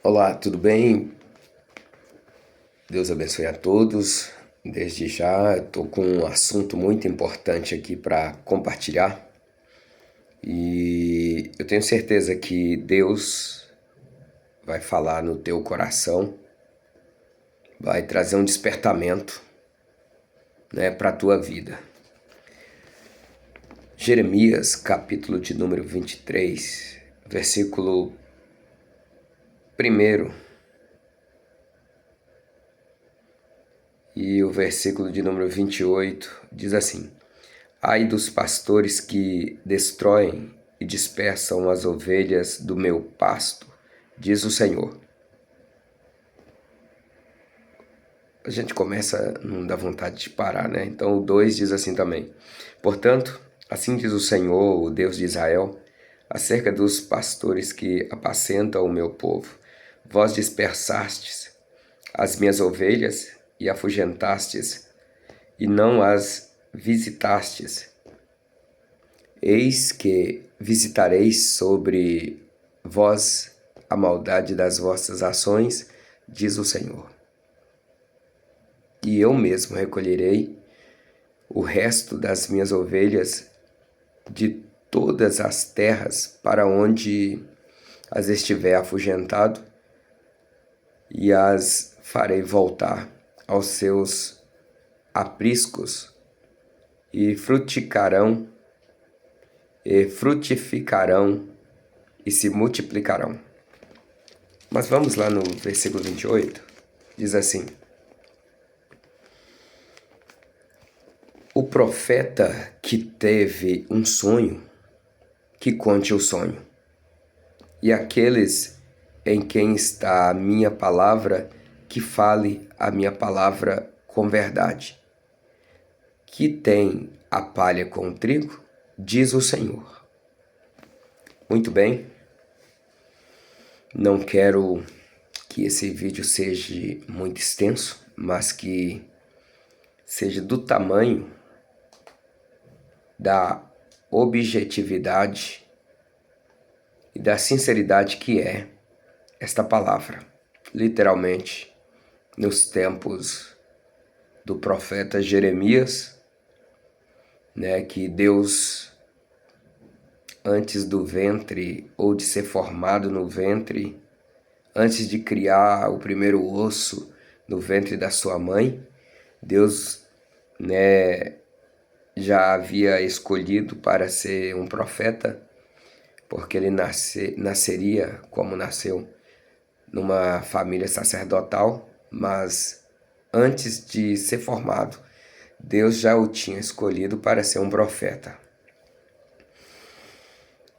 Olá, tudo bem? Deus abençoe a todos. Desde já, estou com um assunto muito importante aqui para compartilhar e eu tenho certeza que Deus vai falar no teu coração, vai trazer um despertamento, para a tua vida. Jeremias, capítulo de número 23, versículo 1 e o versículo de número 28 diz assim: Ai dos pastores que destroem e dispersam as ovelhas do meu pasto, diz o Senhor. A gente começa, não dá vontade de parar, né? Então o 2 diz assim também: Portanto, assim diz o Senhor, o Deus de Israel, acerca dos pastores que apacentam o meu povo. Vós dispersastes as minhas ovelhas e afugentastes, e não as visitastes. Eis que visitareis sobre vós a maldade das vossas ações, diz o Senhor. E eu mesmo recolherei o resto das minhas ovelhas de todas as terras para onde as estiver afugentado, e as farei voltar aos seus apriscos, e frutificarão e se multiplicarão. Mas vamos lá no versículo 28, diz assim: O profeta que teve um sonho, que conte o sonho, e aqueles em quem está a minha palavra, que fale a minha palavra com verdade. Que tem a palha com o trigo, diz o Senhor. Muito bem, não quero que esse vídeo seja muito extenso, mas que seja do tamanho da objetividade e da sinceridade que é esta palavra. Literalmente, nos tempos do profeta Jeremias, que Deus, antes do ventre ou de ser formado no ventre, antes de criar o primeiro osso no ventre da sua mãe, Deus, já havia escolhido para ser um profeta, porque ele nasceria como nasceu numa família sacerdotal, mas antes de ser formado, Deus já o tinha escolhido para ser um profeta.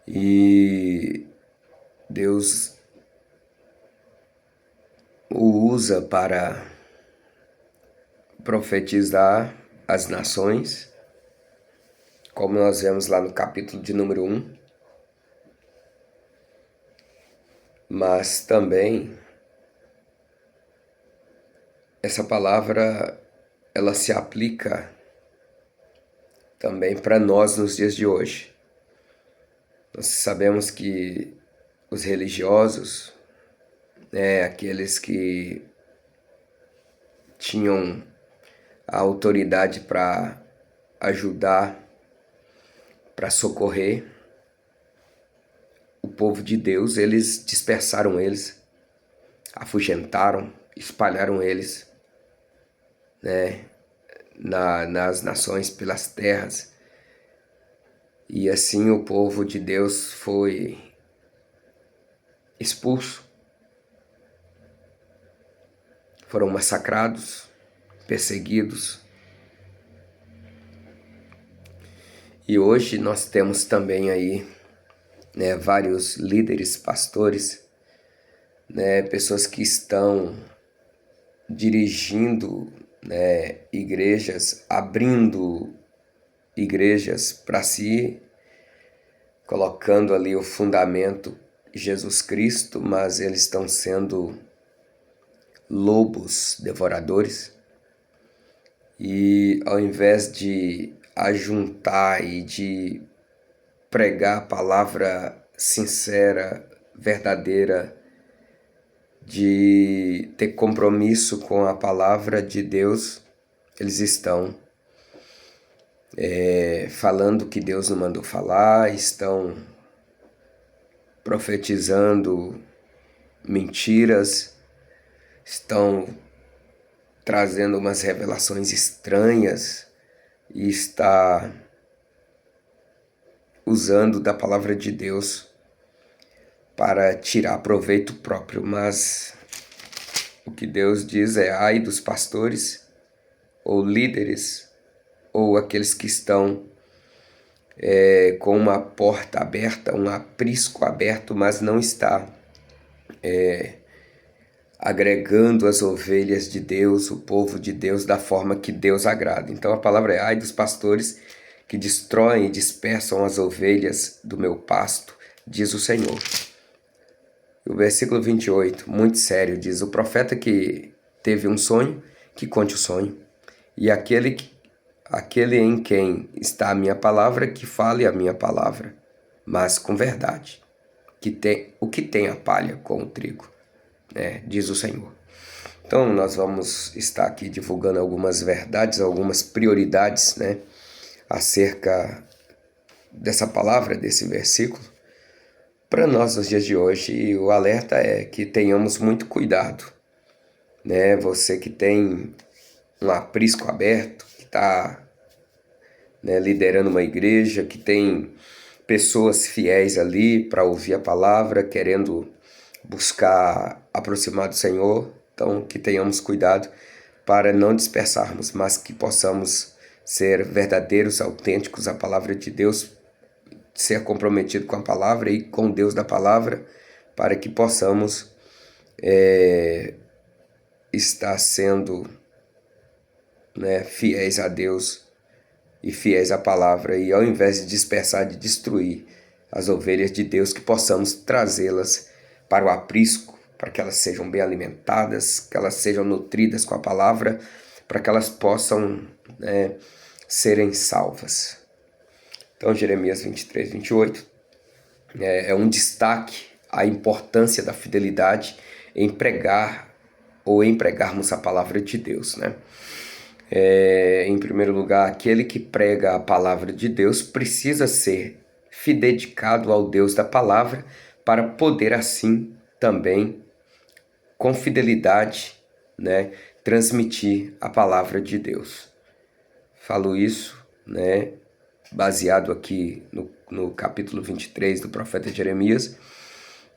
E Deus o usa para profetizar as nações, como nós vemos lá no capítulo de número 1, mas também essa palavra ela se aplica também para nós nos dias de hoje. Nós sabemos que os religiosos, aqueles que tinham a autoridade para ajudar, para socorrer o povo de Deus, eles dispersaram eles, afugentaram, espalharam eles, nas nações, pelas terras. E assim o povo de Deus foi expulso, foram massacrados, perseguidos. E hoje nós temos também aí, vários líderes, pastores, pessoas que estão dirigindo, igrejas, abrindo igrejas para si, colocando ali o fundamento Jesus Cristo, mas eles estão sendo lobos devoradores, e ao invés de ajuntar e de pregar a palavra sincera, verdadeira, de ter compromisso com a palavra de Deus, eles estão falando o que Deus não mandou falar, estão profetizando mentiras, estão trazendo umas revelações estranhas e está usando da palavra de Deus para tirar proveito próprio. Mas o que Deus diz é: ai dos pastores ou líderes ou aqueles que estão com uma porta aberta, um aprisco aberto, mas não está agregando as ovelhas de Deus, o povo de Deus, da forma que Deus agrada. Então a palavra é: ai dos pastores que destroem e dispersam as ovelhas do meu pasto, diz o Senhor. O versículo 28, muito sério, diz: o profeta que teve um sonho, que conte o sonho, e aquele em quem está a minha palavra, que fale a minha palavra, mas com verdade. O que tem a palha com o trigo, né? Diz o Senhor. Então nós vamos estar aqui divulgando algumas verdades, algumas prioridades, né, acerca dessa palavra, desse versículo, para nós nos dias de hoje. E o alerta é que tenhamos muito cuidado, né? Você que tem um aprisco aberto, que está, né, liderando uma igreja, que tem pessoas fiéis ali para ouvir a palavra, querendo buscar aproximar do Senhor. Então, que tenhamos cuidado para não dispersarmos, mas que possamos ser verdadeiros, autênticos à palavra de Deus, ser comprometido com a palavra e com Deus da palavra, para que possamos estar sendo, né, fiéis a Deus e fiéis à palavra, e ao invés de dispersar, de destruir as ovelhas de Deus, que possamos trazê-las para o aprisco, para que elas sejam bem alimentadas, que elas sejam nutridas com a palavra, para que elas possam, né, serem salvas. Então Jeremias 23, 28 é um destaque à importância da fidelidade em pregar ou em pregarmos a palavra de Deus, né? Em primeiro lugar, aquele que prega a palavra de Deus precisa ser fidedicado ao Deus da palavra para poder assim também, com fidelidade, né, transmitir a palavra de Deus. Falo isso, né, baseado aqui no capítulo 23 do profeta Jeremias,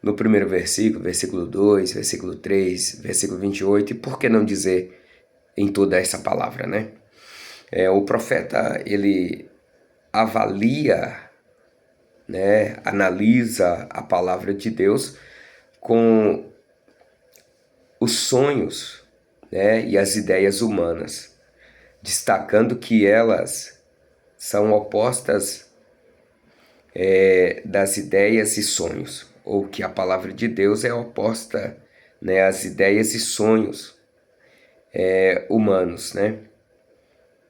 no primeiro versículo, versículo 2, versículo 3, versículo 28, e por que não dizer em toda essa palavra, né? O profeta, ele avalia, né, analisa a palavra de Deus com os sonhos, né, e as ideias humanas, destacando que elas são opostas das ideias e sonhos, ou que a palavra de Deus é oposta, né, às ideias e sonhos humanos, né?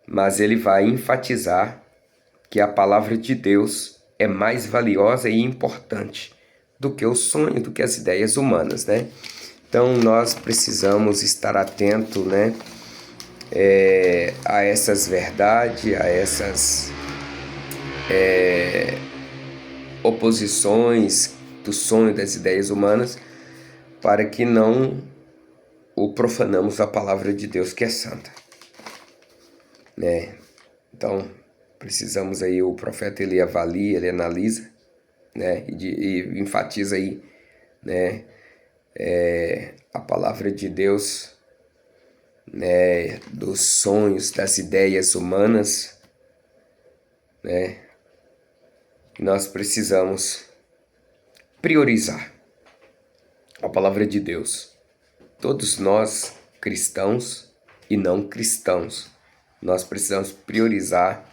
Mas ele vai enfatizar que a palavra de Deus é mais valiosa e importante do que o sonho, do que as ideias humanas, né? Então nós precisamos estar atento, né, a essas verdades, a essas oposições do sonho, das ideias humanas, para que não o profanamos a palavra de Deus, que é santa, né? Então precisamos aí, o profeta, ele avalia, ele analisa, né, e enfatiza aí, né, a palavra de Deus, né, dos sonhos, das ideias humanas, né? Nós precisamos priorizar a palavra de Deus. Todos nós, cristãos e não cristãos, nós precisamos priorizar,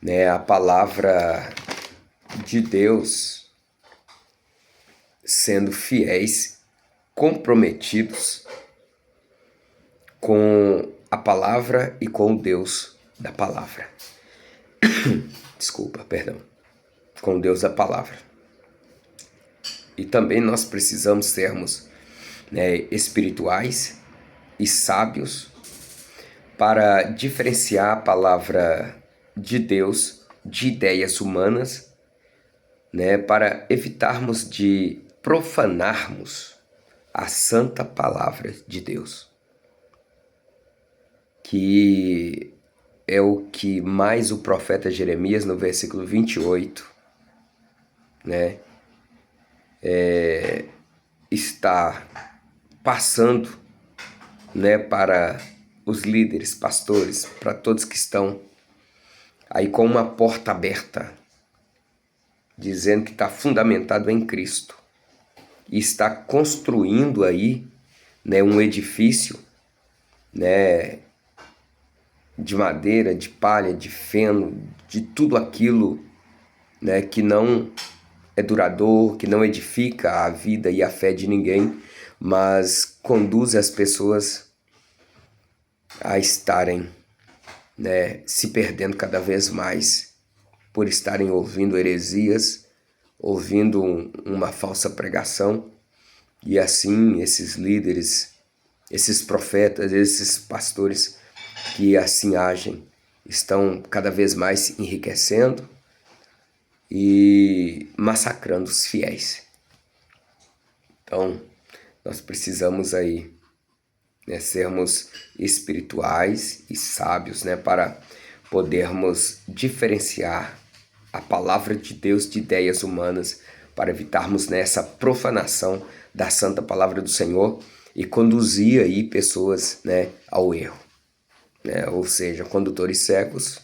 né, a palavra de Deus, sendo fiéis, comprometidos com a palavra e com o Deus da palavra. Desculpa, perdão. Com o Deus da palavra. E também nós precisamos sermos né, espirituais e sábios para diferenciar a palavra de Deus de ideias humanas, né, para evitarmos de profanarmos a santa palavra de Deus, que é o que mais o profeta Jeremias, no versículo 28, né, está passando, né, para os líderes, pastores, para todos que estão aí com uma porta aberta, dizendo que está fundamentado em Cristo e está construindo aí, né, um edifício, né, de madeira, de palha, de feno, de tudo aquilo, né, que não é duradouro, que não edifica a vida e a fé de ninguém, mas conduz as pessoas a estarem, né, se perdendo cada vez mais por estarem ouvindo heresias, ouvindo uma falsa pregação, e assim esses líderes, esses profetas, esses pastores que assim agem, estão cada vez mais enriquecendo e massacrando os fiéis. Então, nós precisamos aí, né, sermos espirituais e sábios, né, para podermos diferenciar a palavra de Deus de ideias humanas, para evitarmos nessa profanação da santa palavra do Senhor e conduzir aí pessoas, né, ao erro, né? Ou seja, condutores cegos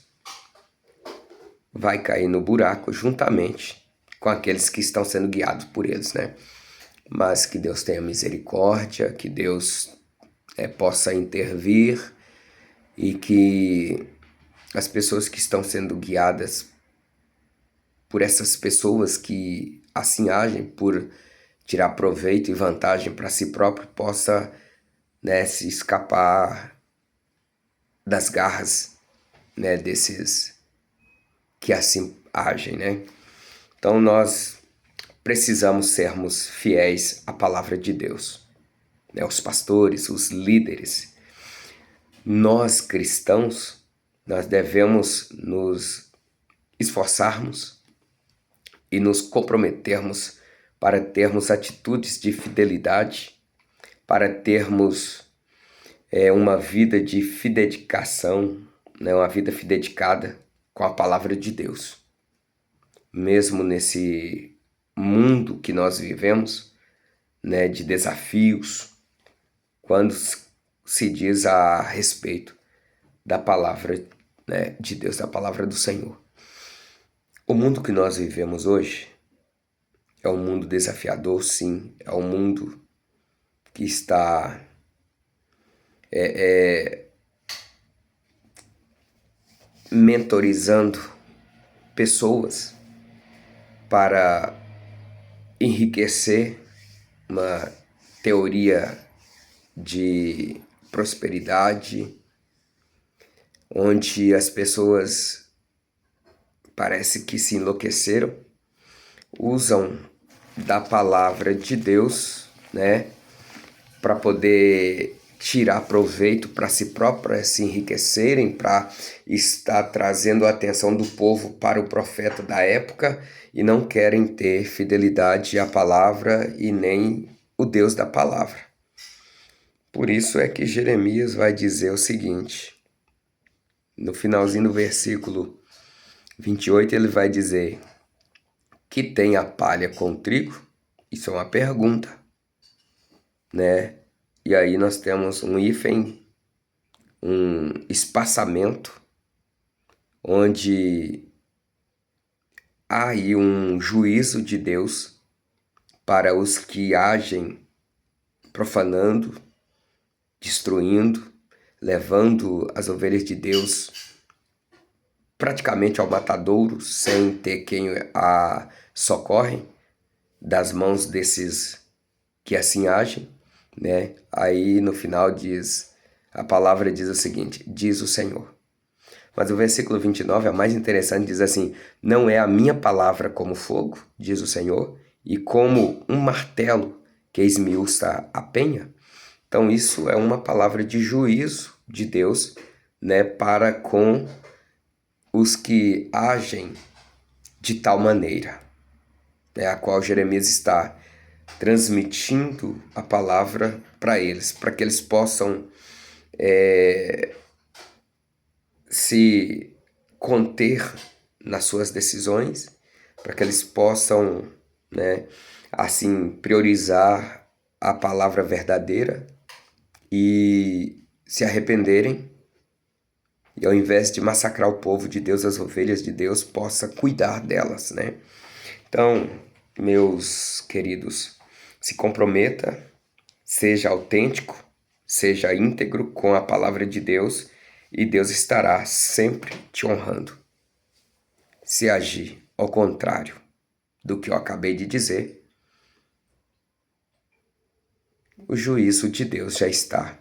vai cair no buraco juntamente com aqueles que estão sendo guiados por eles, né? Mas que Deus tenha misericórdia, que Deus possa intervir e que as pessoas que estão sendo guiadas por essas pessoas que assim agem, por tirar proveito e vantagem para si próprio, possa, né, se escapar das garras, né, desses que assim agem, né? Então nós precisamos sermos fiéis à palavra de Deus, né? Os pastores, os líderes, nós cristãos, nós devemos nos esforçarmos e nos comprometermos para termos atitudes de fidelidade, para termos uma vida de fidedicação, né? Uma vida fidedicada com a palavra de Deus. Mesmo nesse mundo que nós vivemos, né, de desafios, quando se diz a respeito da palavra, né, de Deus, da palavra do Senhor. O mundo que nós vivemos hoje é um mundo desafiador, sim, é um mundo que está mentorizando pessoas para enriquecer uma teoria de prosperidade, onde as pessoas parece que se enlouqueceram, usam da palavra de Deus, né, para poder tirar proveito para si próprias, se enriquecerem, para estar trazendo a atenção do povo para o profeta da época e não querem ter fidelidade à palavra e nem o Deus da palavra. Por isso é que Jeremias vai dizer o seguinte, no finalzinho do versículo 28 ele vai dizer que tem a palha com o trigo. Isso é uma pergunta, né? E aí nós temos um hífen, um espaçamento, onde há aí um juízo de Deus para os que agem profanando, destruindo, levando as ovelhas de Deus praticamente ao matadouro, sem ter quem a socorre das mãos desses que assim agem, né? Aí no final diz, a palavra diz o seguinte, diz o Senhor. Mas o versículo 29 é mais interessante, diz assim, não é a minha palavra como fogo, diz o Senhor, e como um martelo que esmiuça a penha. Então isso é uma palavra de juízo de Deus, né, para com os que agem de tal maneira, né, a qual Jeremias está transmitindo a palavra para eles, para que eles possam se conter nas suas decisões, para que eles possam, né, assim, priorizar a palavra verdadeira e se arrependerem, e ao invés de massacrar o povo de Deus, as ovelhas de Deus, possa cuidar delas, né? Então, meus queridos, se comprometa, seja autêntico, seja íntegro com a palavra de Deus e Deus estará sempre te honrando. Se agir ao contrário do que eu acabei de dizer, o juízo de Deus já está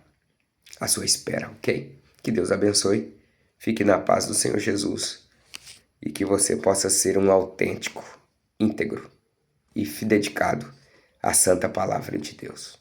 à sua espera, ok? Que Deus abençoe, fique na paz do Senhor Jesus e que você possa ser um autêntico, íntegro e dedicado à santa palavra de Deus.